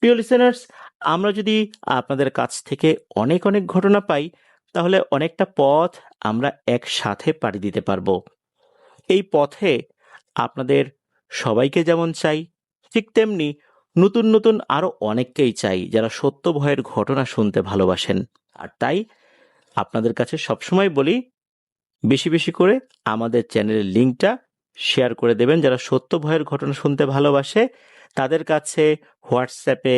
প্রিয় লিসেনার্স, আমরা যদি আপনাদের কাছ থেকে অনেক অনেক ঘটনা পাই, তাহলে অনেকটা পথ আমরা একসাথে পাড়ি দিতে পারবো। এই পথে আপনাদের সবাইকে যেমন চাই, ঠিক তেমনি নতুন নতুন আরো অনেককেই চাই যারা সত্য ভয়ের ঘটনা শুনতে ভালোবাসেন। আর তাই আপনাদের কাছে সবসময় বলি, বেশি বেশি করে আমাদের চ্যানেলের লিঙ্কটা শেয়ার করে দেবেন। যারা সত্য ভয়ের ঘটনা শুনতে ভালোবাসে তাদের কাছে হোয়াটসঅ্যাপে,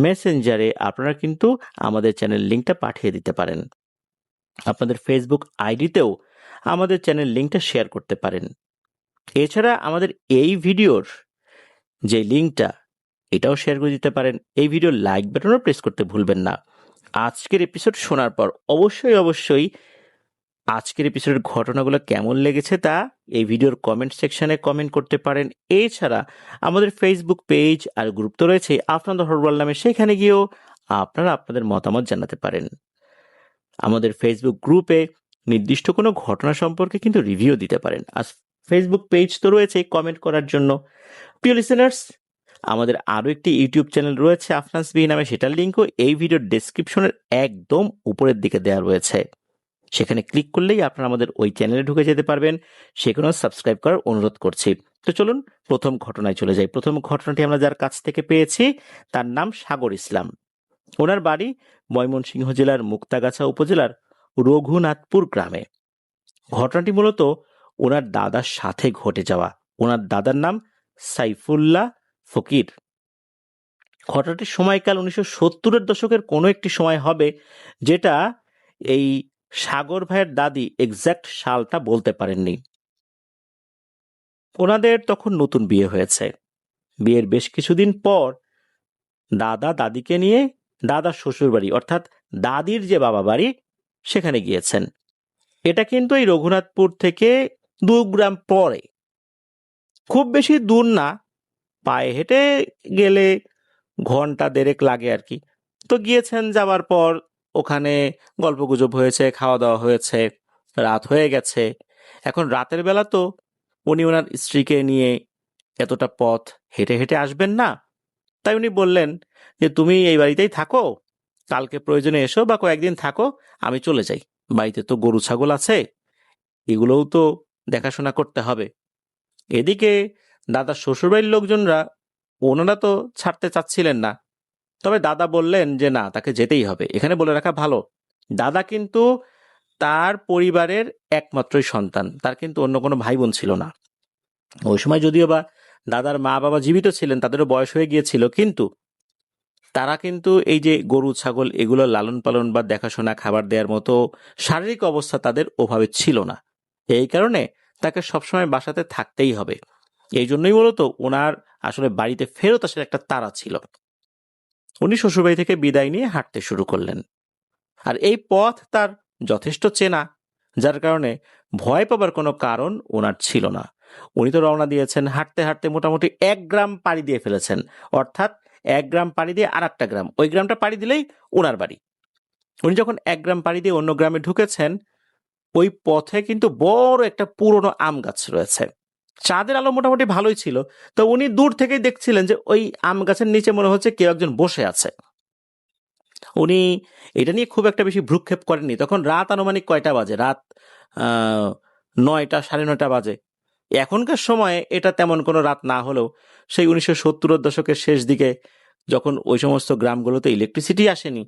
মেসেঞ্জারে আপনারা কিন্তু আমাদের চ্যানেল লিঙ্কটা পাঠিয়ে দিতে পারেন। আপনাদের ফেসবুক আইডিতেও আমাদের চ্যানেল লিঙ্কটা শেয়ার করতে পারেন। এছাড়া আমাদের এই ভিডিওর যে লিঙ্কটা, এটাও শেয়ার করে দিতে পারেন। এই ভিডিওর লাইক বাটনও প্রেস করতে ভুলবেন না। আজকের এপিসোড শোনার পর অবশ্যই আজকের এপিসোডের ঘটনাগুলো কেমন লেগেছে তা এই ভিডিওর কমেন্ট সেকশনে কমেন্ট করতে পারেন। এছাড়া আমাদের ফেসবুক পেজ আর গ্রুপ তো রয়েছে আপনাদের হরওয়াল নামে, সেখানে গিয়েও আপনারা আপনাদের মতামত জানাতে পারেন। আমাদের ফেসবুক গ্রুপে নির্দিষ্ট কোনো ঘটনা সম্পর্কে কিন্তু রিভিউ দিতে পারেন। আর ফেসবুক পেজ তো রয়েছে কমেন্ট করার জন্য। প্রিয় লিসেনার্স, আমাদের আরও একটি ইউটিউব চ্যানেল রয়েছে আফনাস বি নামে, সেটার লিঙ্কও এই ভিডিওর ডেসক্রিপশনের একদম উপরের দিকে দেওয়া রয়েছে। সেখানে ক্লিক করলেই আপনারা আমাদের ওই চ্যানেলে ঢুকে যেতে পারবেন। সেখানেও সাবস্ক্রাইব করার অনুরোধ করছি। তো চলুন প্রথম ঘটনায় চলে যাই। প্রথম ঘটনাটি আমরা যার কাছ থেকে পেয়েছি তার নাম সাগর ইসলাম। ওনার বাড়ি ময়মনসিংহ জেলার মুক্তাগাছা উপজেলার রঘুনাথপুর গ্রামে। ঘটনাটি মূলত ওনার দাদার সাথে ঘটে যাওয়া। ওনার দাদার নাম সাইফুল্লাহ ফকির। ঘটনাটির সময়কাল 1970-এর দশকের কোনো একটি সময় হবে, যেটা এই সাগর ভাইয়ের দাদি এক্সাক্ট সালটা বলতে পারেননি। ওনাদের তখন নতুন বিয়ে হয়েছে। বিয়ের বেশ কিছুদিন পর দাদা দাদিকে নিয়ে দাদার শ্বশুর বাড়ি অর্থাৎ দাদির যে বাবা বাড়ি সেখানে গিয়েছেন। এটা কিন্তু এই রঘুনাথপুর থেকে 2 গ্রাম পরে, খুব বেশি দূর না, পায়ে হেঁটে গেলে ঘন্টা দেড়েক লাগে আর কি। তো গিয়েছেন, যাওয়ার পর ওখানে গল্পগুজব হয়েছে, খাওয়া দাওয়া হয়েছে, রাত হয়ে গেছে। এখন রাতের বেলা তো উনি ওনার স্ত্রীকে নিয়ে এতটা পথ হেঁটে হেঁটে আসবেন না। তাই উনি বললেন যে তুমি এই বাড়িতেই থাকো, কালকে প্রয়োজনে এসো বা কয়েকদিন থাকো, আমি চলে যাই। বাড়িতে তো গরু ছাগল আছে, এগুলোও তো দেখাশোনা করতে হবে। এদিকে দাদার শ্বশুরবাড়ির লোকজনরা, ওনারা তো ছাড়তে চাচ্ছিলেন না। তবে দাদা বললেন যে না, তাকে যেতেই হবে। এখানে বলে রাখা ভালো, দাদা কিন্তু তার পরিবারের একমাত্রই সন্তান, তার কিন্তু অন্য কোনো ভাই বোন ছিল না। ওই সময় যদিও বা দাদার মা বাবা জীবিত ছিলেন, তাদেরও বয়স হয়ে গিয়েছিল, কিন্তু তারা কিন্তু এই যে গরু ছাগল এগুলো লালন পালন বা দেখাশোনা, খাবার দেওয়ার মতো শারীরিক অবস্থা তাদের ওভাবে ছিল না। এই কারণে তাকে সবসময় বাসাতে থাকতেই হবে। এই জন্যই মূলত ওনার আসলে বাড়িতে ফেরত আসার একটা তাড়া ছিল। উনি শ্বশুরবাড়ি থেকে বিদায় নিয়ে হাঁটতে শুরু করলেন। আর এই পথ তার যথেষ্ট চেনা, যার কারণে ভয় পাবার কোনো কারণ ওনার ছিল না। উনি তো রওনা দিয়েছেন, হাঁটতে হাঁটতে মোটামুটি 1 গ্রাম পাড়ি দিয়ে ফেলেছেন। অর্থাৎ 1 গ্রাম পাড়ি দিয়ে আর একটা গ্রাম, ওই গ্রামটা পাড়ি দিলেই ওনার বাড়ি। উনি যখন 1 গ্রাম পাড়ি দিয়ে অন্য গ্রামে ঢুকেছেন, ওই পথে কিন্তু বড় একটা পুরনো আম গাছ রয়েছে। চাঁদের আলো মোটামুটি ভালোই ছিল, তো উনি দূর থেকেই দেখছিলেন যে ওই আম গাছের নিচে মনে হচ্ছে কেউ একজন বসে আছে। উনি এটা নিয়ে খুব একটা বেশি ভ্রুক্ষেপ করেননি। তখন রাত আনুমানিক কয়টা বাজে? রাত 9টা, 9:30 বাজে। এখনকার সময়ে এটা তেমন কোনো রাত না হলেও সেই 1970-এর দশকের শেষ দিকে যখন ওই সমস্ত গ্রামগুলোতে ইলেকট্রিসিটি আসেনি,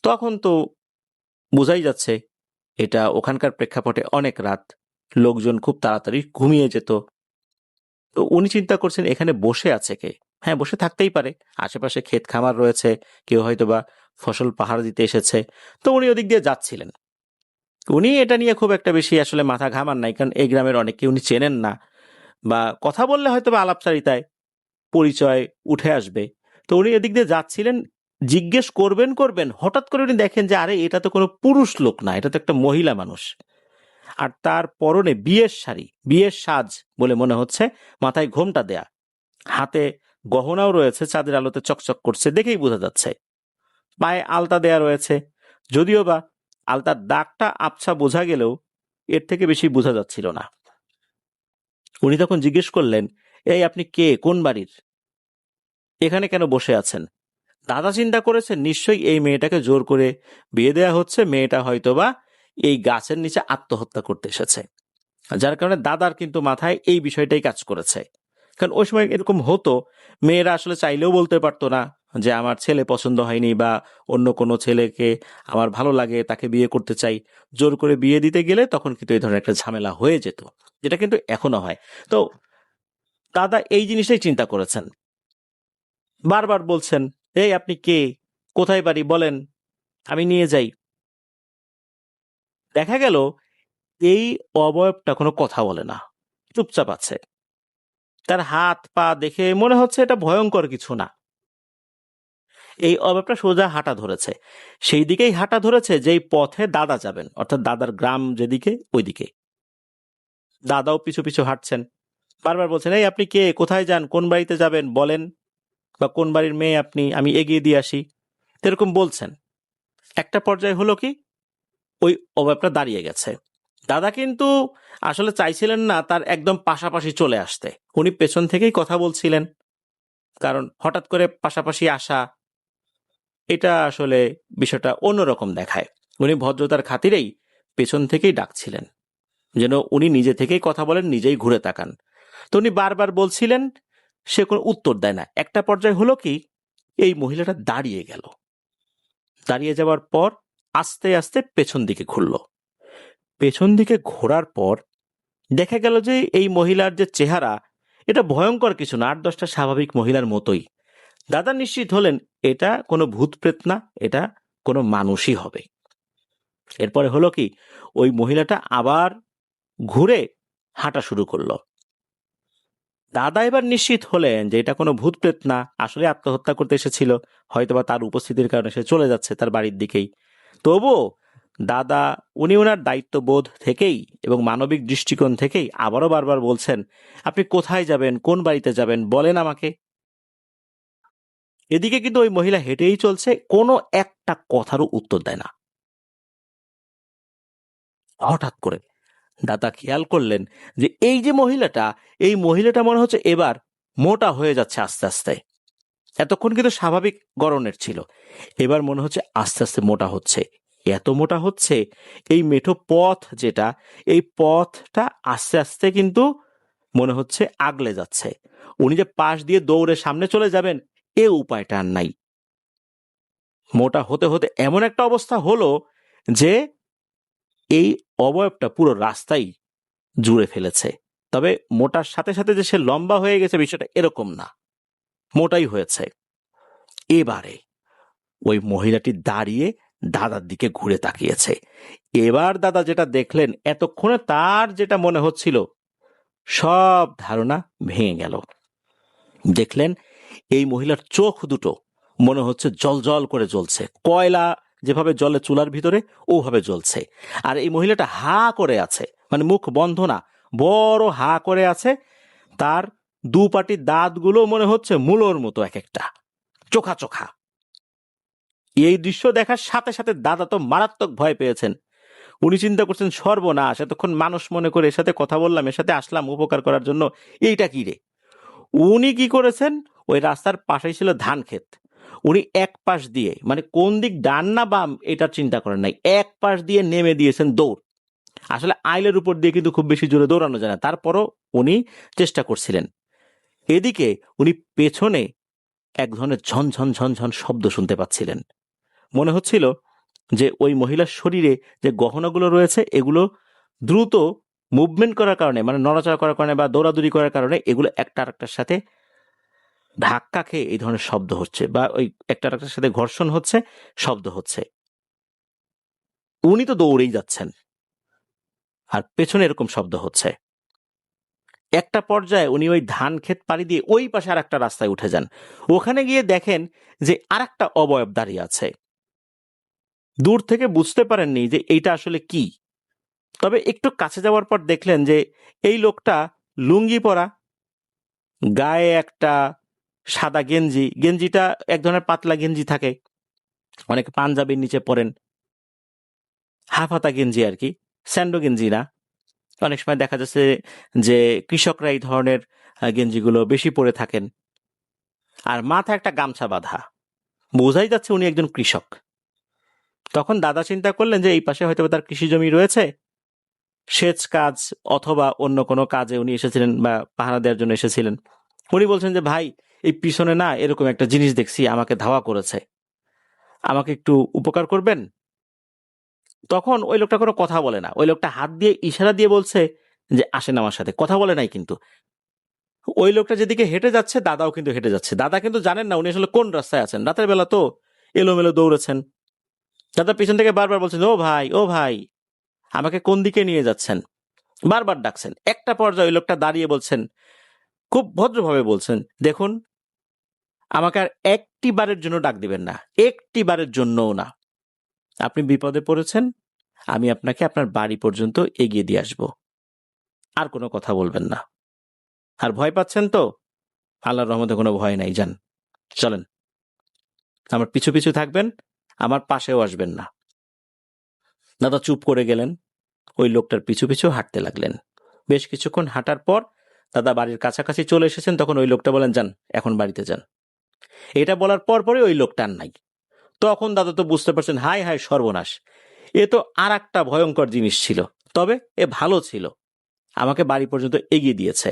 তখন তো বোঝাই যাচ্ছে এটা ওখানকার প্রেক্ষাপটে অনেক রাত। লোকজন খুব তাড়াতাড়ি ঘুমিয়ে যেত। তো উনি চিন্তা করছেন এখানে বসে আছে কে? হ্যাঁ, বসে থাকতেই পারে, আশেপাশে ক্ষেত খামার রয়েছে, কেউ হয়তো বা ফসল পাহারা দিতে এসেছে। তো উনি ওদিক দিয়ে যাচ্ছিলেন। উনি এটা নিয়ে খুব একটা বেশি আসলে মাথা ঘামান নাই, কারণ এই গ্রামের অনেককে উনি চেনেন না, বা কথা বললে হয়তো বা আলাপচারিতায় পরিচয় উঠে আসবে। তো উনি এদিক দিয়ে যাচ্ছিলেন, জিজ্ঞেস করবেন, হঠাৎ করে উনি দেখেন যে আরে এটা তো কোনো পুরুষ লোক না, এটা তো একটা মহিলা মানুষ। আর তার পরনে বিয়ের শাড়ি, বিয়ের সাজ বলে মনে হচ্ছে, মাথায় ঘোমটা দেয়া, হাতে গহনাও রয়েছে, চাঁদের আলোতে চকচক করছে, দেখেই বোঝা যাচ্ছে। পায়ে আলতা দেয়া রয়েছে, যদিও বা আলতার দাগটা আবছা বোঝা গেলেও এর থেকে বেশি বোঝা যাচ্ছিল না। উনি তখন জিজ্ঞেস করলেন, এই আপনি কে, কোন বাড়ির, এখানে কেন বসে আছেন? দাদা চিন্তা করেছে নিশ্চয়ই এই মেয়েটাকে জোর করে বিয়ে দেওয়া হচ্ছে, মেয়েটা হয়তোবা এই গাছের নিচে আত্মহত্যা করতে এসেছে। যার কারণে দাদার কিন্তু মাথায় এই বিষয়টাই কাজ করেছে। কারণ ওই সময় এরকম হতো, মেয়েরা আসলে চাইলেও বলতে পারতো না যে আমার ছেলে পছন্দ হয়নি বা অন্য কোনো ছেলেকে আমার ভালো লাগে, তাকে বিয়ে করতে চাই। জোর করে বিয়ে দিতে গেলে তখন কিন্তু এই ধরনের একটা ঝামেলা হয়ে যেত, যেটা কিন্তু এখনো হয়। তো দাদা এই জিনিসটাই চিন্তা করেছেন, বারবার বলছেন, এই আপনি কে, কোথায় বাড়ি বলেন, আমি নিয়ে যাই। দেখা গেল এই অবয়বটা কোনো কথা বলে না, চুপচাপ আছে। তার হাত পা দেখে মনে হচ্ছে এটা ভয়ঙ্কর কিছু না। এই অবয়বটা সোজা হাঁটা ধরেছে, সেই দিকেই হাঁটা ধরেছে যেই পথে দাদা যাবেন, অর্থাৎ দাদার গ্রাম যেদিকে ওইদিকে। দাদাও পিছু পিছু হাঁটছেন, বারবার বলছেন, এই আপনি কে, কোথায় যান, কোন বাড়িতে যাবেন বলেন, বা কোন বাড়ির মেয়ে আপনি, আমি এগিয়ে দিয়ে আসি, এরকম বলছেন। একটা পর্যায়ে হলো কি, ওই অবয়বটা দাঁড়িয়ে গেছে। দাদা কিন্তু আসলে চাইছিলেন না তার একদম পাশাপাশি চলে আসতে, উনি পেছন থেকেই কথা বলছিলেন। কারণ হঠাৎ করে পাশাপাশি আসা, এটা আসলে বিষয়টা অন্যরকম দেখায়। উনি ভদ্রতার খাতিরেই পেছন থেকেই ডাকছিলেন, যেন উনি নিজে থেকেই কথা বলেন, নিজেই ঘুরে তাকান। তো উনি বারবার বলছিলেন, সে কোনো উত্তর দেয় না। একটা পর্যায়ে হলো কি, এই মহিলাটা দাঁড়িয়ে গেল। দাঁড়িয়ে যাওয়ার পর আস্তে আস্তে পেছন দিকে ঘুরল। পেছন দিকে ঘোরার পর দেখা গেল যে এই মহিলার যে চেহারা, এটা ভয়ঙ্কর কিছু না, 8-10টা স্বাভাবিক মহিলার মতোই। দাদা নিশ্চিত হলেন এটা কোনো ভূত প্রেত না, এটা কোনো মানুষই হবে। এরপরে হলো কি, ওই মহিলাটা আবার ঘুরে হাঁটা শুরু করলো। দাদা এবার নিশ্চিত হলেন যে এটা কোনো ভূত প্রেত না, আসলে আত্মহত্যা করতে এসেছিল, হয়তোবা তার উপস্থিতির কারণে সে চলে যাচ্ছে তার বাড়ির দিকেই। তবুও দাদা উনি ওনার দায়িত্ববোধ থেকেই এবং মানবিক দৃষ্টিকোণ থেকেই আবারও বারবার বলছেন, আপনি কোথায় যাবেন, কোন বাড়িতে যাবেন বলেন আমাকে। এদিকে কিন্তু ওই মহিলা হেঁটেই চলছে, কোনো একটা কথারও উত্তর দেয় না। হঠাৎ করে দাদা খেয়াল করলেন যে এই যে মহিলাটা, এই মহিলাটা মনে হচ্ছে এবার মোটা হয়ে যাচ্ছে আস্তে আস্তে। এতক্ষণ কিন্তু স্বাভাবিক গড়নের ছিল, এবার মনে হচ্ছে আস্তে আস্তে মোটা হচ্ছে। এত মোটা হচ্ছে, এই মেঠো পথ যেটা, এই পথটা আস্তে আস্তে কিন্তু মনে হচ্ছে আগলে যাচ্ছে। উনি যে পাশ দিয়ে দৌড়ে সামনে চলে যাবেন, এ উপায়টা আর নাই। মোটা হতে হতে এমন একটা অবস্থা হলো যে এই অবয়বটা পুরো রাস্তাই জুড়ে ফেলেছে। তবে মোটার সাথে সাথে যে সে লম্বা হয়ে গেছে বিষয়টা এরকম না, মোটাই হয়েছে। এবারে ওই মহিলাটি দাঁড়িয়ে দাদার দিকে ঘুরে তাকিয়েছে। এবার দাদা যেটা দেখলেন, এতক্ষণে তার যেটা মনে হচ্ছিল সব ধারণা ভেঙে গেল। দেখলেন এই মহিলার চোখ দুটো মনে হচ্ছে জল করে জ্বলছে, কয়লা যেভাবে জ্বলে চুলার ভিতরে ওভাবে জ্বলছে। আর এই মহিলাটা হা করে আছে, মানে মুখ বন্ধ না, বড় হা করে আছে। তার দুপাটির দাঁতগুলো মনে হচ্ছে মূলোর মতো, এক একটা চোখা চোখা। এই দৃশ্য দেখার সাথে সাথে দাদা তো মারাত্মক ভয় পেয়েছেন। উনি চিন্তা করছেন, সর্বনাশ, এতক্ষণ মানুষ মনে করে এর সাথে কথা বললাম, এর সাথে আসলাম উপকার করার জন্য, এইটা কি রে। উনি কি করেছেন, ওই রাস্তার পাশেই ছিল ধান ক্ষেত, উনি এক পাশ দিয়ে, মানে কোন দিক ডান না বাম এটা চিন্তা করেন নাই, এক পাশ দিয়ে নেমে দিয়েছেন দৌড়। আসলে আইলের উপর দিয়ে কিন্তু খুব বেশি জোরে দৌড়ানো যায় না, তারপরও উনি চেষ্টা করছিলেন। এদিকে উনি পেছনে এক ধরনের ঝনঝন ঝনঝন শব্দ শুনতে পাচ্ছিলেন। মনে হচ্ছিল যে ওই মহিলার শরীরে যে গহনাগুলো রয়েছে এগুলো দ্রুত মুভমেন্ট করার কারণে, মানে নড়াচড়া করার কারণে বা দৌড়াদৌড়ি করার কারণে এগুলো একটা আরেকটার সাথে ধাক্কা খেয়ে এই ধরনের শব্দ হচ্ছে, বা ওই একটা আরেকটার সাথে ঘর্ষণ হচ্ছে, শব্দ হচ্ছে। উনি তো দৌড়েই যাচ্ছেন আর পেছনে এরকম শব্দ হচ্ছে। একটা পর্যায়ে উনি ওই ধান ক্ষেত পাড়ি দিয়ে ওই পাশে আর একটা রাস্তায় উঠে যান। ওখানে গিয়ে দেখেন যে আর একটা অবয়ব দাঁড়িয়ে আছে। দূর থেকে বুঝতে পারেননি যে এইটা আসলে কি, তবে একটু কাছে যাওয়ার পর দেখলেন যে এই লোকটা লুঙ্গি পরা, গায়ে একটা সাদা গেঞ্জি, গেঞ্জিটা এক ধরনের পাতলা গেঞ্জি থাকে, অনেকে পাঞ্জাবির নিচে পরেন, হাফ হাতা গেঞ্জি আর কি, স্যান্ডো গেঞ্জি না। অনেক সময় দেখা যাচ্ছে যে কৃষকরা এই ধরনের গেঞ্জিগুলো বেশি পরে থাকেন। আর মাথা একটা গামছা বাঁধা, বোঝাই যাচ্ছে উনি একজন কৃষক। তখন দাদা চিন্তা করলেন যে এই পাশে হয়তো তার কৃষি জমি রয়েছে, সেচ কাজ অথবা অন্য কোনো কাজে উনি এসেছিলেন বা পাহারা দেওয়ার জন্য এসেছিলেন। উনি বলছেন যে ভাই, এই পিছনে না এরকম একটা জিনিস দেখছি, আমাকে ধাওয়া করেছে, আমাকে একটু উপকার করবেন। তখন ওই লোকটা কোনো কথা বলে না, ওই লোকটা হাত দিয়ে ইশারা দিয়ে বলছে যে আসেন আমার সাথে। কথা বলে নাই কিন্তু। ওই লোকটা যেদিকে হেঁটে যাচ্ছে দাদাও কিন্তু হেঁটে যাচ্ছে। দাদা কিন্তু জানেন না উনি আসলে কোন রাস্তায় আছেন, রাতের বেলা তো এলোমেলো দৌড়েছেন। দাদা পিছন থেকে বারবার বলছেন, ও ভাই ও ভাই, আমাকে কোন দিকে নিয়ে যাচ্ছেন, বারবার ডাকছেন। একটা পর্যায়ে ওই লোকটা দাঁড়িয়ে বলছেন, খুব ভদ্রভাবে বলছেন, দেখুন আমাকে আর একটি বারের জন্য ডাক দিবেন না, একটি বারের জন্যও না। আপনি বিপদে পড়েছেন, আমি আপনাকে আপনার বাড়ি পর্যন্ত এগিয়ে দিয়ে আসবো, আর কোনো কথা বলবেন না। আর ভয় পাচ্ছেন তো, আল্লাহর রহমতে কোনো ভয় নাই, যান চলেন, আমার পিছু পিছু থাকবেন, আমার পাশেও আসবেন না। দাদা চুপ করে গেলেন, ওই লোকটার পিছু পিছু হাঁটতে লাগলেন। বেশ কিছুক্ষণ হাঁটার পর দাদা বাড়ির কাছাকাছি চলে এসেছেন। তখন ওই লোকটা বলেন, যান এখন বাড়িতে যান। এটা বলার পরই ওই লোকটা আর নাই। তখন দাদা তো বুঝতে পারছেন, হায় হায় সর্বনাশ, এ তো আর একটা ভয়ঙ্কর জিনিস ছিল, তবে এ ভালো ছিল, আমাকে বাড়ি পর্যন্ত এগিয়ে দিয়েছে।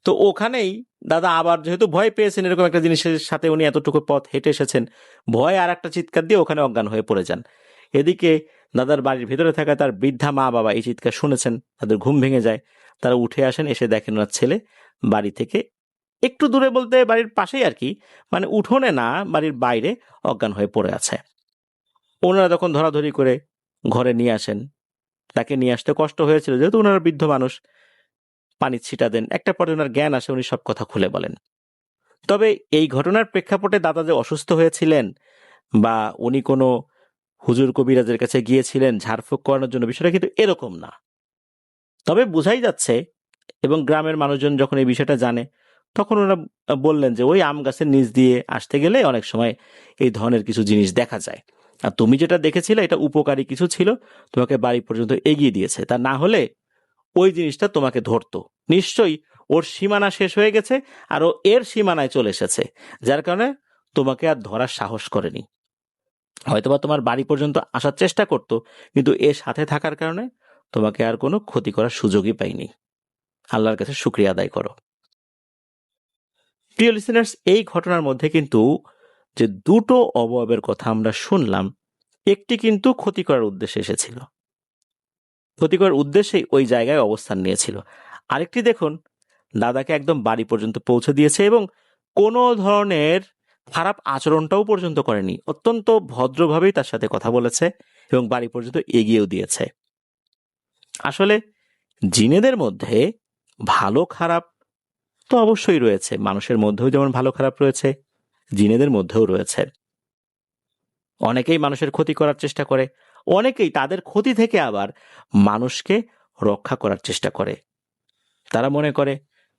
তো ওখানেই দাদা আবার, যেহেতু ভয় পেয়েছেন এরকম একটা জিনিসের সাথে, উনি এতটুকু পথ হেঁটে এসেছেন, ভয়ে আর একটা চিৎকার দিয়ে ওখানে অজ্ঞান হয়ে পড়ে যান। এদিকে দাদার বাড়ির ভিতরে থাকা তার বৃদ্ধা মা বাবা এই চিৎকার শুনেছেন, তাদের ঘুম ভেঙে যায়। তারা উঠে আসেন, এসে দেখেন ওনার ছেলে বাড়ি থেকে একটু দূরে, বলতে বাড়ির পাশেই আর কি, মানে উঠোনে না, বাড়ির বাইরে অজ্ঞান হয়ে পড়ে আছে। ওনারা তখন ধরাধরি করে ঘরে নিয়ে আসেন। তাকে নিয়ে আসতে কষ্ট হয়েছিল, যেহেতু ওনারা বৃদ্ধ মানুষ, পানি ছিটা দেন। একটা পর্যায়ে ওনার জ্ঞান আসে, উনি সব কথা খুলে বলেন। তবে এই ঘটনার প্রেক্ষাপটে দাদা যে অসুস্থ হয়েছিলেন বা উনি কোনো হুজুর কবিরাজের কাছে গিয়েছিলেন ঝাড়ফুঁক করানোর জন্য, বিষয়টা কিন্তু এরকম না। তবে বোঝাই যাচ্ছে, এবং গ্রামের মানুষজন যখন এই বিষয়টা জানে, তখন ওরা বললেন যে ওই আম গাছের নিচ দিয়ে আসতে গেলে অনেক সময় এই ধরনের কিছু জিনিস দেখা যায়, আর তুমি যেটা দেখেছিলে এটা উপকারী কিছু ছিল, তোমাকে বাড়ি পর্যন্ত এগিয়ে দিয়েছে, তা না হলে ওই জিনিসটা তোমাকে ধরতো। নিশ্চয়ই ওর সীমানা শেষ হয়ে গেছে, আর ও এর সীমানায় চলে এসেছে, যার কারণে তোমাকে আর ধরার সাহস করেনি। হয়তোবা তোমার বাড়ি পর্যন্ত আসার চেষ্টা করতো, কিন্তু এর সাথে থাকার কারণে তোমাকে আর কোনো ক্ষতি করার সুযোগই পাইনি। আল্লাহর কাছে শুকরিয়া আদায় করো। প্রিয় লিসেনার্স, এই ঘটনার মধ্যে কিন্তু যে দুটো অবয়বের কথা আমরা শুনলাম, একটি কিন্তু ক্ষতি করার উদ্দেশ্যে এসেছিল, ক্ষতি করার উদ্দেশ্যেই ওই জায়গায় অবস্থান নিয়েছিল। আরেকটি দেখুন, দাদাকে একদম বাড়ি পর্যন্ত পৌঁছে দিয়েছে এবং কোনো ধরনের খারাপ আচরণটাও পর্যন্ত করেনি, অত্যন্ত ভদ্রভাবেই তার সাথে কথা বলেছে এবং বাড়ি পর্যন্ত এগিয়েও দিয়েছে। আসলে জিনেদের মধ্যে ভালো খারাপ তো অবশ্যই রয়েছে, মানুষের মধ্যেও যেমন ভালো খারাপ রয়েছে, জিনেদের মধ্যেও রয়েছে। অনেকেই মানুষের ক্ষতি করার চেষ্টা করে, অনেকেই তাদের ক্ষতি থেকে আবার মানুষকে রক্ষা করার চেষ্টা করে। তারা মনে করে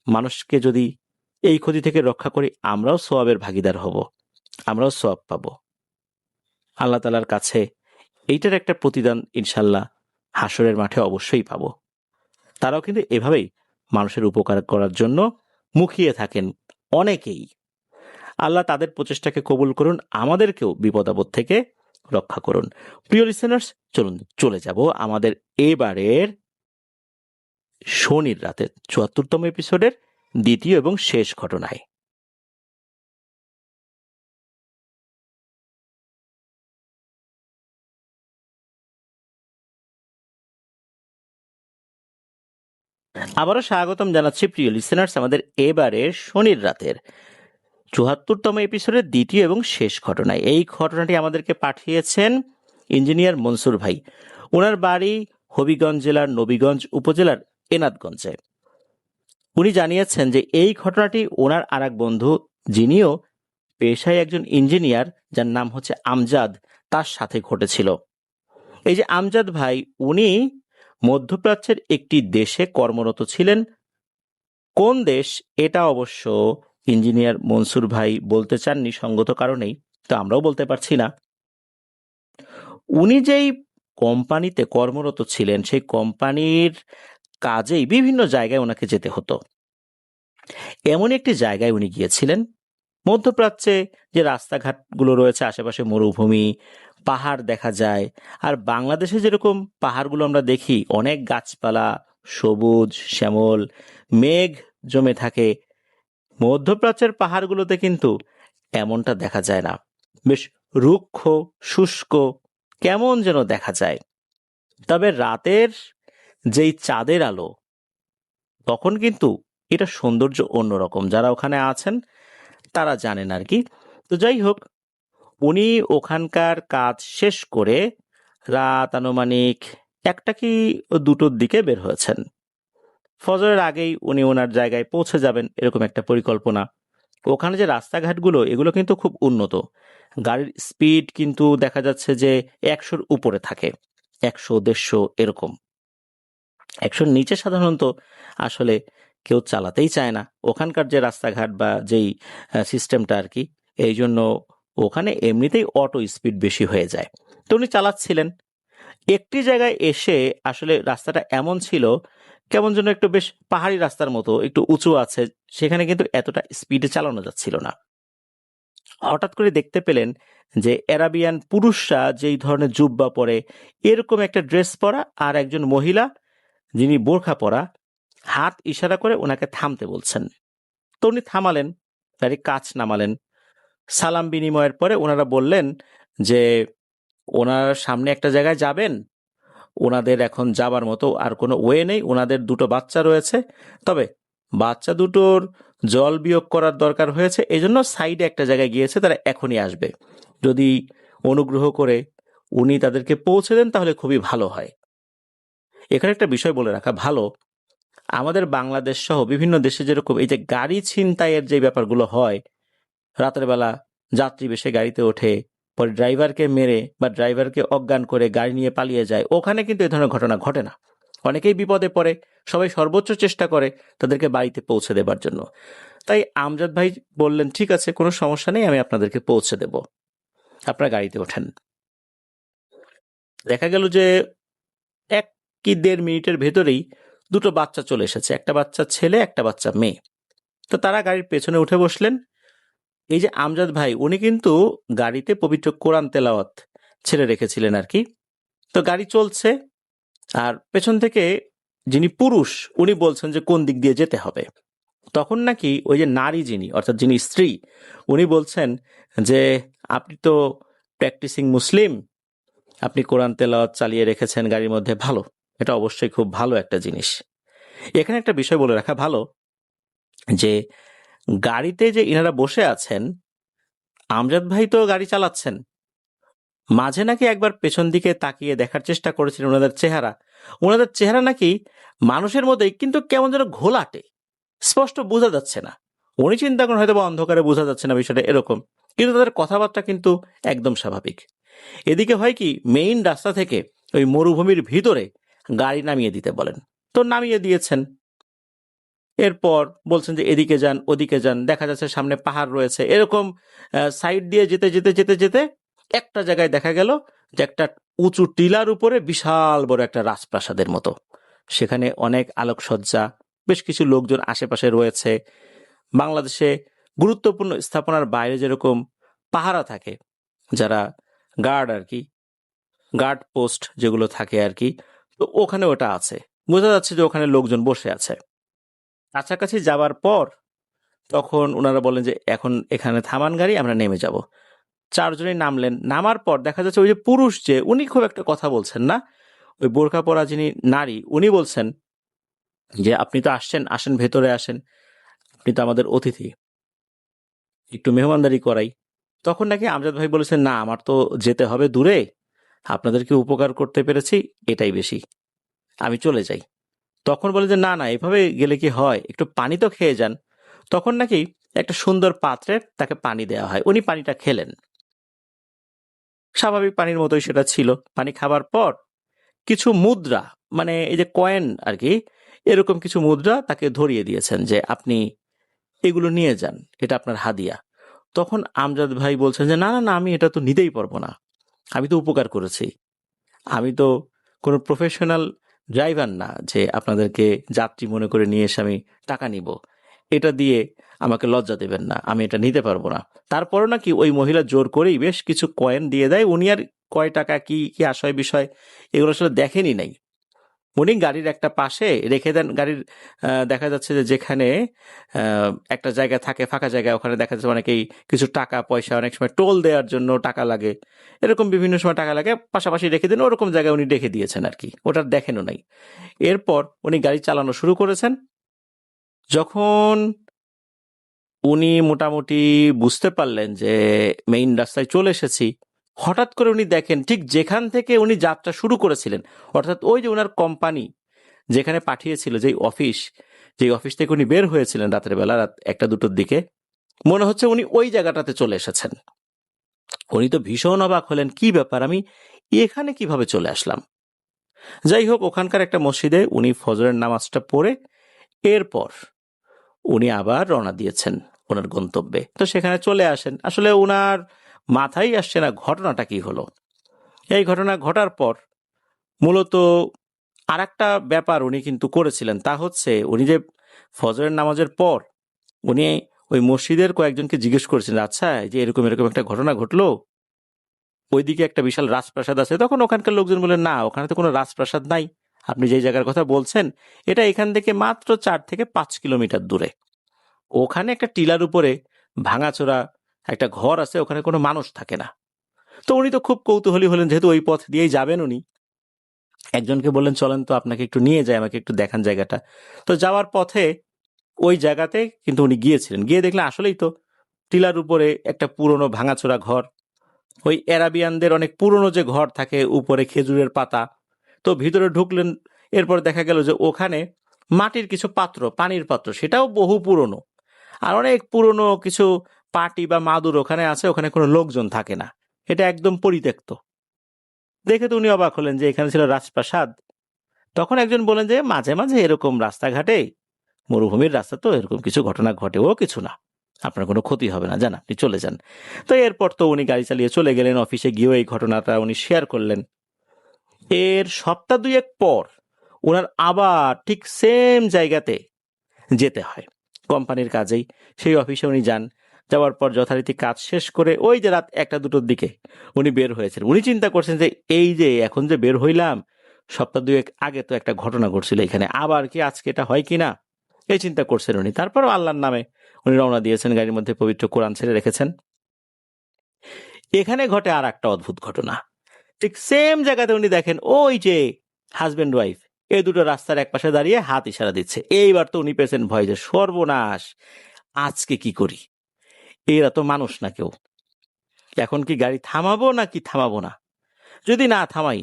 মানুষকে যদি এই ক্ষতি থেকে রক্ষা করি, আমরাও সওয়াবের ভাগিদার হব, আমরাও সওয়াব পাবো আল্লাহ তাআলার কাছে। এইটার একটা প্রতিদান ইনশাল্লাহ হাসরের মাঠে অবশ্যই পাবো। তারাও কিন্তু এভাবেই মানুষের উপকার করার জন্য মুখিয়ে থাকেন অনেকেই। আল্লাহ তাদের প্রচেষ্টাকে কবুল করুন, আমাদেরকেও বিপদ আপদ থেকে রক্ষা করুন। প্রিয় লিসেনার্স, চলুন চলে যাব আমাদের এবারের শনির রাতের ৭৪তম এপিসোডের দ্বিতীয় এবং শেষ ঘটনায়। আবারও স্বাগতম জানাচ্ছি প্রিয় লিসেনার্স আমাদের এবারের শনির রাতের ৭৪তম এপিসোডের দ্বিতীয় এবং শেষ ঘটনায়। এই ঘটনাটি আমাদেরকে পাঠিয়েছেন ইঞ্জিনিয়ার মনসুর ভাই। ওনার বাড়ি হবিগঞ্জ জেলার নবীগঞ্জ উপজেলার এনাদগঞ্জে। উনি জানিয়েছেন যে এই ঘটনাটি ওনার আর এক বন্ধু, যিনিও পেশায় একজন ইঞ্জিনিয়ার, যার নাম হচ্ছে আমজাদ, তার সাথে ঘটেছিল। এই যে আমজাদ ভাই, উনি মধ্যপ্রাচ্যের একটি দেশে কর্মরত ছিলেন। কোন দেশ এটা অবশ্য ইঞ্জিনিয়ার মনসুর ভাই বলতে চাননি সঙ্গত কারণেই, তো আমরাও বলতে পারছি না। উনি যেই কোম্পানিতে কর্মরত ছিলেন, সেই কোম্পানির কাজেই বিভিন্ন জায়গায় ওনাকে যেতে হতো। এমন একটি জায়গায় উনি গিয়েছিলেন মধ্যপ্রাচ্যে যে রাস্তাঘাটগুলো রয়েছে আশেপাশে মরুভূমি, পাহাড় দেখা যায়। আর বাংলাদেশে যেরকম পাহাড়গুলো আমরা দেখি অনেক গাছপালা, সবুজ শ্যামল, মেঘ জমে থাকে, মধ্যপ্রাচ্যের পাহাড়গুলোতে কিন্তু এমনটা দেখা যায় না। বেশ রুক্ষ, শুষ্ক, কেমন যেন দেখা যায়। তবে রাতের যেই চাঁদের আলো, তখন কিন্তু এটা সৌন্দর্য অন্যরকম। যারা ওখানে আছেন তারা জানেন আর কি। তো যাই হোক, উনি ওখানকার কাজ শেষ করে রাত আনুমানিক 1টা কি 2টোর দিকে বের হয়েছেন। ফজরের আগেই উনি ওনার জায়গায় পৌঁছে যাবেন এরকম একটা পরিকল্পনা। ওখানে যে রাস্তাঘাটগুলো এগুলো কিন্তু খুব উন্নত। গাড়ির স্পিড কিন্তু দেখা যাচ্ছে যে 100-র উপরে থাকে, 100-150 এরকম। 100-র নিচে সাধারণত আসলে কেউ চালাতেই চায় না ওখানকার যে রাস্তাঘাট বা যেই সিস্টেমটা আর কি। এই জন্য ওখানে এমনিতেই অটো স্পিড বেশি হয়ে যায়। তো উনি চালাচ্ছিলেন। একটি জায়গায় এসে আসলে রাস্তাটা এমন ছিল কেমন যেন একটু বেশ পাহাড়ি রাস্তার মতো, একটু উঁচু আছে, সেখানে কিন্তু এতটা স্পিডে চালানো যাচ্ছিল না। হঠাৎ করে দেখতে পেলেন যে অ্যারাবিয়ান পুরুষরা যেই ধরনের জুব্বা পরে এরকম একটা ড্রেস পরা আর একজন মহিলা যিনি বোরখা পরা হাত ইশারা করে ওনাকে থামতে বলছেন। তো উনি থামালেন, গাড়ি কাছ নামালেন। সালাম বিনিময়ের পরে ওনারা বললেন যে ওনার সামনে একটা জায়গায় যাবেন, ওনাদের এখন যাবার মতো আর কোনো ওয়ে নেই, ওনাদের 2টো বাচ্চা রয়েছে, তবে বাচ্চা দুটোর জল বিয়োগ করার দরকার হয়েছে, এজন্য সাইডে একটা জায়গায় গিয়েছে, তারা এখনই আসবে। যদি অনুগ্রহ করে উনি তাদেরকে পৌঁছে দেন তাহলে খুবই ভালো হয়। এখানে একটা বিষয় বলে রাখা ভালো, আমাদের বাংলাদেশ সহ বিভিন্ন দেশে যেরকম এই যে গাড়ি ছিনতাইয়ের যে ব্যাপারগুলো হয়, রাতের বেলা যাত্রী বেশে গাড়িতে ওঠে, পরে ড্রাইভারকে মেরে বা ড্রাইভারকে অজ্ঞান করে গাড়ি নিয়ে পালিয়ে যায়, ওখানে কিন্তু এই ধরনের ঘটনা ঘটে না। অনেকেই বিপদে পড়ে, সবাই সর্বোচ্চ চেষ্টা করে তাদেরকে বাড়িতে পৌঁছে দেবার জন্য। তাই আমজাদ ভাই বললেন, ঠিক আছে, কোনো সমস্যা নেই, আমি আপনাদেরকে পৌঁছে দেব, আপনারা গাড়িতে ওঠেন। দেখা গেল যে 1 কি 1.5 মিনিটের ভেতরেই 2টো বাচ্চা চলে এসেছে, একটা বাচ্চা ছেলে, একটা বাচ্চা মেয়ে। তো তারা গাড়ির পেছনে উঠে বসলেন। এই যে আমজাদ ভাই উনি কিন্তু গাড়িতে পবিত্র কোরআন তেলাওয়াত ছেড়ে রেখেছিলেন আর কি। তো গাড়ি চলছে আর পেছন থেকে যিনি পুরুষ উনি বলছেন যে কোন দিক দিয়ে যেতে হবে। তখন নাকি ওই যে নারী যিনি, অর্থাৎ যিনি স্ত্রী, উনি বলছেন যে আপনি তো প্র্যাকটিসিং মুসলিম, আপনি কোরআন তেলাওয়াত চালিয়ে রেখেছেন গাড়ির মধ্যে, ভালো, এটা অবশ্যই খুব ভালো একটা জিনিস। এখানে একটা বিষয় বলে রাখা ভালো যে গাড়িতে যে ইনারা বসে আছেন, আমজাদ ভাই তো গাড়ি চালাচ্ছেন, মাঝে নাকি একবার পেছন দিকে তাকিয়ে দেখার চেষ্টা করেছিলেন ওনাদের চেহারা নাকি মানুষের মতোই, কিন্তু কেমন যেন ঘোলাটে, স্পষ্ট বোঝা যাচ্ছে না। উনি চিন্তা করেন হয়তো বা অন্ধকারে বোঝা যাচ্ছে না বিষয়টা এরকম, কিন্তু তাদের কথাবার্তা কিন্তু একদম স্বাভাবিক। এদিকে হয় কি, মেইন রাস্তা থেকে ওই মরুভূমির ভিতরে গাড়ি নামিয়ে দিতে বলেন, তো নামিয়ে দিয়েছেন। এরপর বলছেন যে এদিকে যান ওদিকে যান, দেখা যাচ্ছে সামনে পাহাড় রয়েছে, এরকম সাইড দিয়ে যেতে যেতে যেতে যেতে একটা জায়গায় দেখা গেল যে একটা উঁচু টিলার উপরে বিশাল বড় একটা রাজপ্রাসাদের মতো, সেখানে অনেক আলোকসজ্জা, বেশ কিছু লোকজন আশেপাশে রয়েছে। বাংলাদেশে গুরুত্বপূর্ণ স্থাপনার বাইরে যেরকম পাহারা থাকে, যারা গার্ড আর কি, গার্ড পোস্ট যেগুলো থাকে আর কি, তো ওখানে ওটা আছে, বোঝা যাচ্ছে যে ওখানে লোকজন বসে আছে। কাছাকাছি যাবার পর তখন ওনারা বলেন যে এখন এখানে থামান গাড়ি, আমরা নেমে যাব। 4জনই নামলেন। নামার পর দেখা যাচ্ছে ওই যে পুরুষ যে উনি খুব একটা কথা বলছেন না, ওই বোরকা পরা যিনি নারী উনি বলছেন যে আপনি তো আসছেন, আসেন ভেতরে আসেন, আপনি তো আমাদের অতিথি, একটু মেহমানদারি করাই। তখন নাকি আমজাদ ভাই বলেছেন, না আমার তো যেতে হবে দূরে, আপনাদেরকে উপকার করতে পেরেছি এটাই বেশি, আমি চলে যাই। তখন বলে যে না না, এভাবে গেলে কি হয়, একটু পানি তো খেয়ে যান। তখন নাকি একটা সুন্দর পাত্রে তাকে পানি দেওয়া হয়, উনি পানিটা খেলেন, স্বাভাবিক পানির মতোই সেটা ছিল। পানি খাবার পর কিছু মুদ্রা, মানে এই যে কয়েন আর কি, এরকম কিছু মুদ্রা তাকে ধরিয়ে দিয়েছেন যে আপনি এগুলো নিয়ে যান, এটা আপনার হাদিয়া। তখন আমজাদ ভাই বলছেন যে না না না, আমি এটা তো নিতেই পারবো না, আমি তো উপকার করেছি, আমি তো কোনো প্রফেশনাল ড্রাইভার না যে আপনাদেরকে যাত্রী মনে করে নিয়ে এসে আমি টাকা নিব, এটা দিয়ে আমাকে লজ্জা দেবেন না, আমি এটা নিতে পারবো না। তারপরও নাকি ওই মহিলা জোর করেই বেশ কিছু কয়েন দিয়ে দেয়। উনি আর কয় টাকা কি কি আশয় বিষয় এগুলো আসলে দেখেনি নাই। উনি গাড়ির একটা পাশে রেখে দেন। গাড়ির দেখা যাচ্ছে যে যেখানে একটা জায়গা থাকে ফাঁকা জায়গা, ওখানে দেখা যাচ্ছে অনেকেই কিছু টাকা পয়সা, অনেক সময় টোল দেওয়ার জন্য টাকা লাগে, এরকম বিভিন্ন সময় টাকা লাগে, পাশাপাশি রেখে দেন। ওরকম জায়গায় উনি রেখে দিয়েছেন আর কি, ওটা দেখেনও নাই। এরপর উনি গাড়ি চালানো শুরু করেছেন। যখন উনি মোটামুটি বুঝতে পারলেন যে মেইন রাস্তায় চলে এসেছি, হঠাৎ করে উনি দেখেন ঠিক যেখান থেকে উনি যাত্রা শুরু করেছিলেন, অর্থাৎ ওই যে ওনার কোম্পানি যেখানে পাঠিয়েছিল, যেই অফিস থেকে উনি বের হয়েছিলেন রাতের বেলা, রাত 1টা-2টোর দিকে, মনে হচ্ছে উনি ওই জায়গাটাতে চলে এসেছেন। উনি তো ভীষণ অবাক হলেন, কি ব্যাপার, আমি এখানে কিভাবে চলে আসলাম। যাই হোক, ওখানকার একটা মসজিদে উনি ফজরের নামাজটা পড়ে এরপর উনি আবার রওনা দিয়েছেন ওনার গন্তব্যে। তো সেখানে চলে আসেন, আসলে ওনার মাথায় আসছে না ঘটনাটা কি হলো। এই ঘটনা ঘটার পর মূলত আর একটা ব্যাপার উনি কিন্তু করেছিলেন, তা হচ্ছে উনি যে ফজরের নামাজের পর উনি ওই মসজিদের কয়েকজনকে জিজ্ঞেস করেছিলেন, আচ্ছা এই যে এরকম এরকম একটা ঘটনা ঘটলো, ওইদিকে একটা বিশাল রাজপ্রাসাদ আছে। তখন ওখানকার লোকজন বললেন, না ওখানে তো কোনো রাজপ্রাসাদ নাই, আপনি যেই জায়গার কথা বলছেন এটা এখান থেকে মাত্র 4 থেকে 5 কিলোমিটার দূরে। ওখানে একটা টিলার উপরে ভাঙাচোরা একটা ঘর আছে, ওখানে কোনো মানুষ থাকে না। তো উনি তো খুব কৌতূহলী হলেন, যেহেতু ওই পথ দিয়েই যাবেন উনি। একজনকে বললেন, চলেন তো আপনাকে একটু নিয়ে যায়, আমাকে একটু দেখান জায়গাটা। তো যাওয়ার পথে ওই জায়গাতে কিন্তু উনি গিয়েছিলেন, গিয়ে দেখলেন আসলেই তো টিলার উপরে একটা পুরনো ভাঙাচোরা ঘর, ওই অ্যারাবিয়ানদের অনেক পুরনো যে ঘর থাকে, উপরে খেজুরের পাতা। তো ভিতরে ঢুকলেন, এরপর দেখা গেল যে ওখানে মাটির কিছু পাত্র, পানির পাত্র, সেটাও বহু পুরনো। আর অনেক পুরনো কিছু পাটি বা মাদুর ওখানে আছে, ওখানে কোনো লোকজন থাকে না, এটা একদম পরিত্যক্ত। দেখে তো উনি অবাক হলেন যে এখানে ছিল রাজপ্রাসাদ। তখন একজন বলেন যে মাঝে মাঝে এরকম রাস্তাঘাটে, মরুভূমির রাস্তা তো, এরকম কিছু ঘটনা ঘটেও কিছু না, আপনার কোনো ক্ষতি হবে না, যান আপনি চলে যান। তো এরপর তো উনি গাড়ি চালিয়ে চলে গেলেন। অফিসে গিয়েও এই ঘটনাটা উনি শেয়ার করলেন। এর সপ্তাহ দুয়েক পর ওনার আবার ঠিক সেম জায়গাতে যেতে হয় কোম্পানির কাজেই। সেই অফিসে উনি যান। যাওয়ার পর যথারীতি কাজ শেষ করে ওই যে রাত 1টা-2টোর দিকে উনি বের হয়েছেন। উনি চিন্তা করছেন যে এই যে এখন যে বের হইলাম, সপ্তাহ দুয়েক আগে তো একটা ঘটনা ঘটছিল এখানে, আবার কি আজকে এটা হয় কিনা, এই চিন্তা করছেন উনি। তারপরও আল্লাহর নামে উনি রওনা দিয়েছেন, গাড়ির মধ্যে পবিত্র কোরআন ছেড়ে রেখেছেন। এখানে ঘটে আর একটা অদ্ভুত ঘটনা। ঠিক সেম জায়গাতে উনি দেখেন ওই যে হাজবেন্ড ওয়াইফ এই দুটো রাস্তার এক পাশে দাঁড়িয়ে হাত ইশারা দিচ্ছে। এইবার তো উনি পেয়েছেন ভয়, যে সর্বনাশ, আজকে কি করি, এরা তো মানুষ না কেউ, এখন কি গাড়ি থামাবো নাকি থামাবো না, যদি না থামাই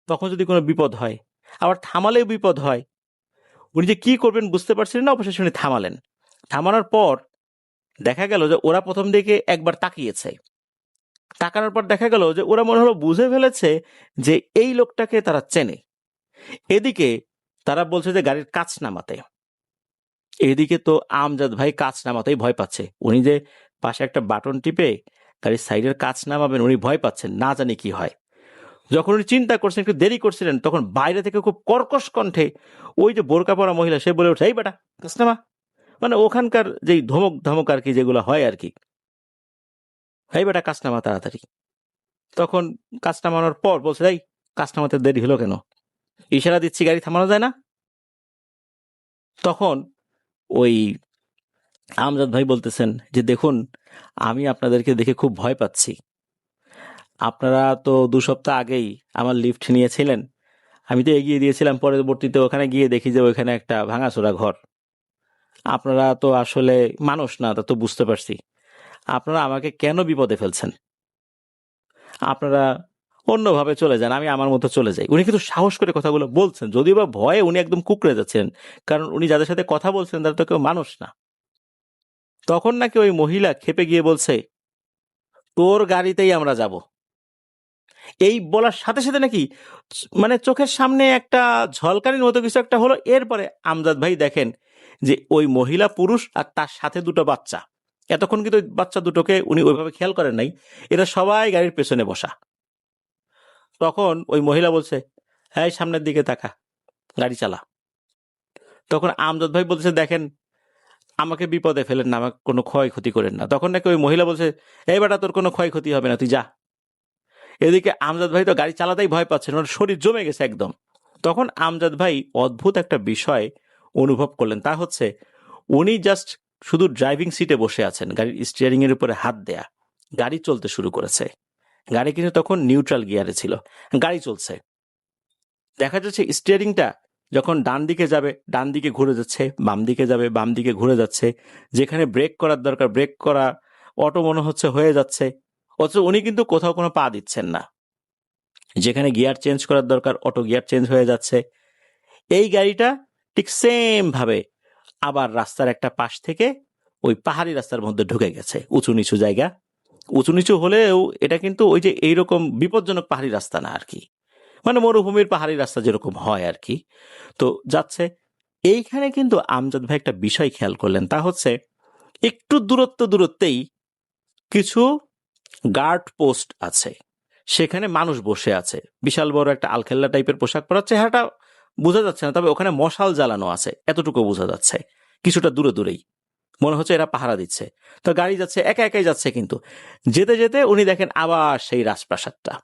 তখন যদি কোনো বিপদ হয়, আবার থামালেও বিপদ হয়। উনি যে কি করবেন বুঝতে পারছিলেন না, অবশেষে উনি থামালেন। থামানোর পর দেখা গেল যে ওরা প্রথম দিকে একবার তাকিয়েছে, তাকানোর পর দেখা গেল যে ওরা মনে হলো বুঝে ফেলেছে যে এই লোকটাকে তারা চেনে। এদিকে তারা বলছে যে গাড়ির কাঁচ নামাতে, এদিকে তো আমজাদ ভাই কাঁচ নামাতেই ভয় পাচ্ছে। উনি যে পাশে একটা বাটন টিপে গাড়ির সাইডের কাঁচ নামাবেন, উনি ভয় পাচ্ছেন, না জানি কি হয়। যখন উনি চিন্তা করছেন, একটু দেরি করছিলেন, তখন বাইরে থেকে খুব কর্কশ কণ্ঠে ওই যে বোরকা পরা মহিলা, সে বলে উঠে, এই বেটা কাঁচ নামা। মানে ওখানকার যেই ধমক ধমক আর কি, যেগুলো হয় আর কি, এই বেটা কাঁচ নামা তাড়াতাড়ি। তখন কাঁচ নামানোর পর বলছে, এই কাঁচ নামাতে দেরি হলো কেন, ইশারা দিচ্ছি গাড়ি থামানো যায় না। তখন ওই আমজাদ ভাই বলতেছেন যে দেখুন, আমি আপনাদেরকে দেখে খুব ভয় পাচ্ছি। আপনারা তো 2 সপ্তাহ আগেই আমার লিফট নিয়েছিলেন, আমি তো এগিয়ে দিয়েছিলাম, পরবর্তীতে ওখানে গিয়ে দেখি যে ওইখানে একটা ভাঙাচোরা ঘর। আপনারা তো আসলে মানুষ না, তা তো বুঝতে পারছি। আপনারা আমাকে কেন বিপদে ফেলছেন, আপনারা অন্যভাবে চলে যান, আমি আমার মতো চলে যাই। উনি কিন্তু সাহস করে কথাগুলো বলছেন, যদিও বা ভয়ে উনি একদম কুঁকড়ে যাচ্ছেন, কারণ উনি যাদের সাথে কথা বলছেন তারা তো কেউ মানুষ না। তখন নাকি ওই মহিলা খেপে গিয়ে বলছে, তোর গাড়িতেই আমরা যাব। এই বলার সাথে সাথে নাকি মানে চোখের সামনে একটা ঝলকানির মতো কিছু একটা হলো। এরপরে আমজাদ ভাই দেখেন যে ওই মহিলা পুরুষ আর তার সাথে দুটো বাচ্চা। এতক্ষণ কিন্তু ওই বাচ্চা দুটোকে উনি ওইভাবে খেয়াল করেন নাই, এরা সবাই গাড়ির পেছনে বসা। তখন ওই মহিলা বলছে, হ্যাঁ সামনের দিকে তাকা, গাড়ি চালা। তখন আমজাদ ভাই বলছে, দেখেন আমাকে বিপদে ফেলেন না, আমাকে কোনো ক্ষয়ক্ষতি করেন না। তখন নাকি ওই মহিলা বলছে, এই বেটা তোর কোনো ক্ষয়ক্ষতি হবে না, তুই যা। এদিকে আমজাদ ভাই তো গাড়ি চালাতেই ভয় পাচ্ছেন, ওর শরীর জমে গেছে একদম। তখন আমজাদ ভাই অদ্ভুত একটা বিষয় অনুভব করলেন, তা হচ্ছে উনি জাস্ট শুধু ড্রাইভিং সিটে বসে আছেন, গাড়ির স্টিয়ারিং এর উপরে হাত দেয়া, গাড়ি চলতে শুরু করেছে। গাড়ি কিন্তু তখন নিউট্রাল গিয়ারে ছিল, গাড়ি চলছে। দেখা যাচ্ছে স্টিয়ারিংটা যখন ডান দিকে যাবে ডান দিকে ঘুরে যাচ্ছে, বাম দিকে যাবে বাম দিকে ঘুরে যাচ্ছে, যেখানে ব্রেক করার দরকার ব্রেক করা অটো মনে হচ্ছে হয়ে যাচ্ছে, অথচ উনি কিন্তু কোথাও কোনো পা দিচ্ছেন না। যেখানে গিয়ার চেঞ্জ করার দরকার অটো গিয়ার চেঞ্জ হয়ে যাচ্ছে। এই গাড়িটা ঠিক সেম ভাবে আবার রাস্তার একটা পাশ থেকে ওই পাহাড়ি রাস্তার মধ্যে ঢুকে গেছে, উঁচু নিচু জায়গা। উঁচু নিচু হলেও এটা কিন্তু ওই যে এইরকম বিপজ্জনক পাহাড়ি রাস্তা না আর কি, মানে মরুভূমির পাহাড়ি রাস্তা যেরকম হয় আর কি। তো যাচ্ছে, এইখানে কিন্তু আমজাদ ভাই একটা বিষয় খেয়াল করলেন, তা হচ্ছে একটু দূরত্বেই কিছু গার্ড পোস্ট আছে, সেখানে মানুষ বসে আছে, বিশাল বড় একটা আলখেল্লা টাইপের পোশাক পরা, চেহারাটা বোঝা যাচ্ছে না, তবে ওখানে মশাল জ্বালানো আছে এতটুকু বোঝা যাচ্ছে, কিছুটা দূরেই মনে হচ্ছে এরা পাহারা দিচ্ছে। তো গাড়ি যাচ্ছে, একা একাই যাচ্ছে, কিন্তু যেতে যেতে উনি দেখেন আবার সেই রাজপ্রাসাদটা,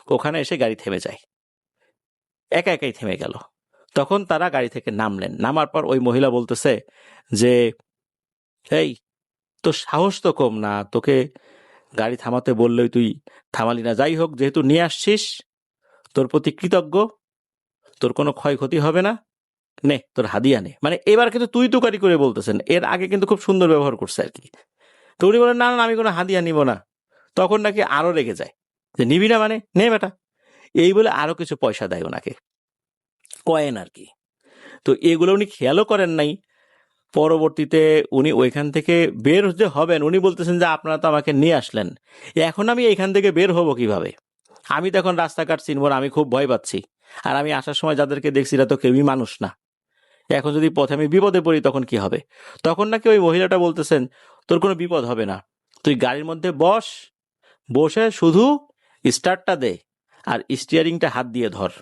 ওখানে এসে গাড়ি থেমে যায়, একা একাই থেমে গেল। তখন তারা গাড়ি থেকে নামলেন, নামার পর ওই মহিলা বলতেছে যে, এই তোর সাহস তো কম না, তোকে গাড়ি থামাতে বললেই তুই থামালি না, যাই হোক যেহেতু নিয়ে আসছিস তোর প্রতি কৃতজ্ঞ, তোর কোনো ক্ষয়ক্ষতি হবে না, নে তোর হাদিয়া নে। মানে এবার কিন্তু তুই তুকারি করে বলতেছেন, এর আগে কিন্তু খুব সুন্দর ব্যবহার করছে আর কি। তো উনি বলেন, না না আমি কোনো হাদিয়া নিব না। তখন নাকি আরো রেগে যায়, যে নিবি না মানে নে বেটা, এই বলে আরো কিছু পয়সা দেয় ওনাকে, কয়েন আর কি। তো এগুলো উনি খেয়ালও করেন নাই। পরবর্তীতে উনি ওইখান থেকে বের যে হবেন, উনি বলতেছেন যে আপনারা তো আমাকে নিয়ে আসলেন, এখন আমি এখান থেকে বের হব কিভাবে? আমি তো এখন রাস্তাঘাট চিনব না, আমি খুব ভয় পাচ্ছি। আর আমি আসার সময় যাদেরকে দেখছি এরা তো কেউই মানুষ না, এখন যদি পথে আমি বিপদে পড়ি তখন কি হবে? তখন নাকি ওই মহিলাটা বলতেছেন, তোর কোনো বিপদ হবে না, তুই গাড়ির মধ্যে বস, বসে শুধু স্টার্টটা দে আর স্টিয়ারিংটা হাত দিয়ে ধর,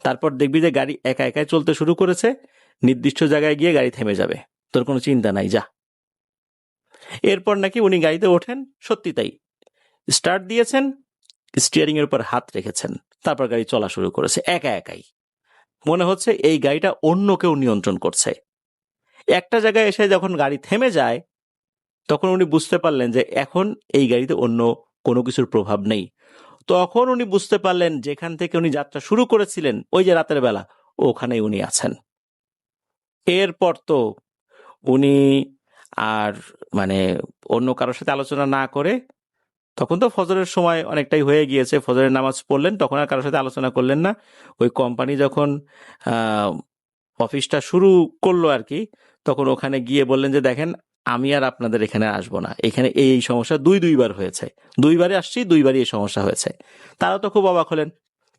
তারপর দেখবি যে গাড়ি একা একাই চলতে শুরু করেছে, নির্দিষ্ট জায়গায় গিয়ে গাড়ি থেমে যাবে, তোর কোনো চিন্তা নাই, যা। এরপর নাকি উনি গাড়িতে ওঠেন, সত্যি তাই, স্টার্ট দিয়েছেন, স্টিয়ারিং এর উপর হাত রেখেছেন, তারপর গাড়ি চলা শুরু করেছে একা একাই। মনে হচ্ছে এই গাড়িটা অন্য কেউ নিয়ন্ত্রণ করছে। একটা জায়গায় এসে যখন গাড়ি থেমে যায়, তখন উনি বুঝতে পারলেন যে এখন এই গাড়িতে অন্য কোনো কিছুর প্রভাব নেই। তখন উনি বুঝতে পারলেন যেখান থেকে উনি যাত্রা শুরু করেছিলেন ওই যে রাতের বেলা, ওখানেই উনি আছেন। এরপর তো উনি আর মানে অন্য কারোর সাথে আলোচনা না করে, তখন তো ফজরের সময় অনেকটাই হয়ে গিয়েছে, ফজরের নামাজ পড়লেন, তখন আর কারোর সাথে আলোচনা করলেন না। ওই কোম্পানি যখন অফিসটা শুরু করলো আর কি, তখন ওখানে গিয়ে বললেন যে দেখেন আমি আর আপনাদের এখানে আসবো না, এখানে এই সমস্যা দুইবার হয়েছে, দুইবারে আসছি, দুইবারই এই সমস্যা হয়েছে। তারা তো খুব অবাক হলেন।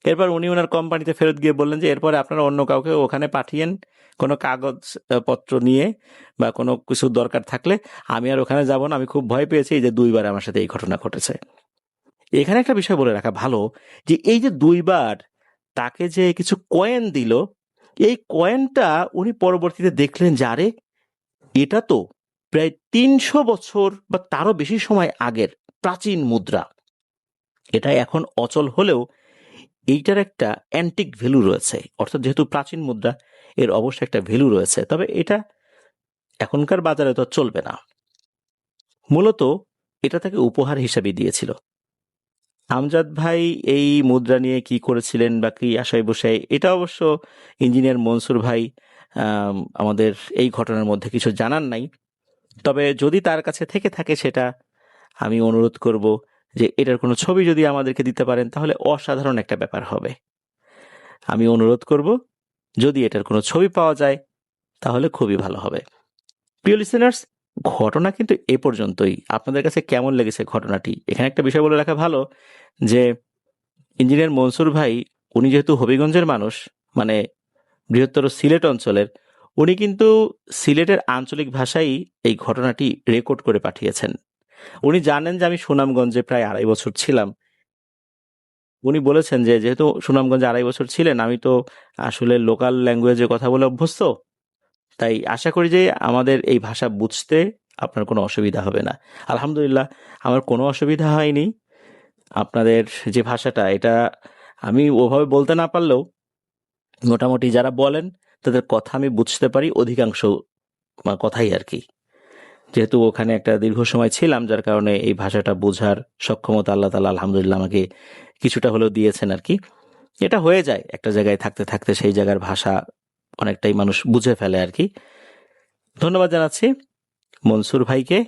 এরপর উনি ওনার কোম্পানিতে ফেরত গিয়ে বললেন যে এরপরে আপনারা অন্য কাউকে ওখানে পাঠিয়েন, কোনো কাগজ পত্র নিয়ে বা কোনো কিছু দরকার থাকলে, আমি আর ওখানে যাব না, আমি খুব ভয় পেয়েছি যে দুইবার আমার সাথে এই ঘটনা ঘটেছে। এখানে একটা বিষয় বলে রাখা ভালো, যে এই যে দুইবার তাকে যে কিছু কয়েন দিল, এই কয়েনটা উনি পরবর্তীতে দেখলেন যে আরে এটা তো প্রায় ৩০০ বছর বা তারও বেশি সময় আগের প্রাচীন মুদ্রা। এটা এখন অচল হলেও এইটার একটা অ্যান্টিক ভ্যালু রয়েছে, অর্থাৎ যেহেতু প্রাচীন মুদ্রা এর অবশ্যই একটা ভ্যালু রয়েছে, তবে এটা এখনকার বাজারে তো চলবে না। মূলত এটা তাকে উপহার হিসাবে দিয়েছিল। আমজাদ ভাই এই মুদ্রা নিয়ে কি করেছিলেন বা কি আশায় বসে, এটা অবশ্য ইঞ্জিনিয়ার মনসুর ভাই আমাদের এই ঘটনার মধ্যে কিছু জানান নাই। তবে যদি তার কাছে থেকে থাকে সেটা আমি অনুরোধ করব যে এটার কোনো ছবি যদি আমাদেরকে দিতে পারেন তাহলে অসাধারণ একটা ব্যাপার হবে। আমি অনুরোধ করব যদি এটার কোনো ছবি পাওয়া যায় তাহলে খুবই ভালো হবে। প্রিয় লিসেনার্স, ঘটনা কিন্তু এ পর্যন্তই। আপনাদের কাছে কেমন লেগেছে ঘটনাটি? এখানে একটা বিষয় বলে রাখা ভালো, যে ইঞ্জিনিয়ার মনসুর ভাই উনি যেহেতু হবিগঞ্জের মানুষ, মানে বৃহত্তর সিলেট অঞ্চলের, উনি কিন্তু সিলেটের আঞ্চলিক ভাষায় এই ঘটনাটি রেকর্ড করে পাঠিয়েছেন। উনি জানেন যে আমি সুনামগঞ্জে প্রায় ২.৫ বছর ছিলাম। উনি বলেছেন যে যেহেতু সুনামগঞ্জে ২.৫ বছর ছিলেন, আমি তো আসলে লোকাল ল্যাঙ্গুয়েজে কথা বলে অভ্যস্ত, তাই আশা করি যে আমাদের এই ভাষা বুঝতে আপনার কোনো অসুবিধা হবে না। আলহামদুলিল্লাহ আমার কোনো অসুবিধা হয়নি। আপনাদের যে ভাষাটা এটা আমি ওভাবে বলতে না পারলেও মোটামুটি যারা বলেন তাদের কথা আমি বুঝতে পারি অধিকাংশ কথাই আর কি। যেহেতু ওখানে একটা দীর্ঘ সময় ছিলাম যার কারণে এই ভাষাটা বোঝার সক্ষমতা আল্লাহ তাআলা আলহামদুলিল্লাহ আমাকে কিছুটা হলেও দিয়েছেন আর কি। এটা হয়ে যায় একটা জায়গায় থাকতে থাকতে সেই জায়গার ভাষা অনেকটাই মানুষ বুঝে ফেলে আর কি। ধন্যবাদ জানাচ্ছি মনসুর ভাইকে,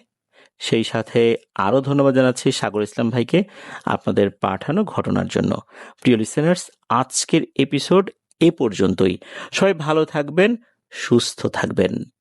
সেই সাথে আরও ধন্যবাদ জানাচ্ছি সাগর ইসলাম ভাইকে আপনাদের পাঠানো ঘটনার জন্য। প্রিয় লিসেনার্স, আজকের এপিসোড এ পর্যন্তই। সবাই ভালো থাকবেন, সুস্থ থাকবেন।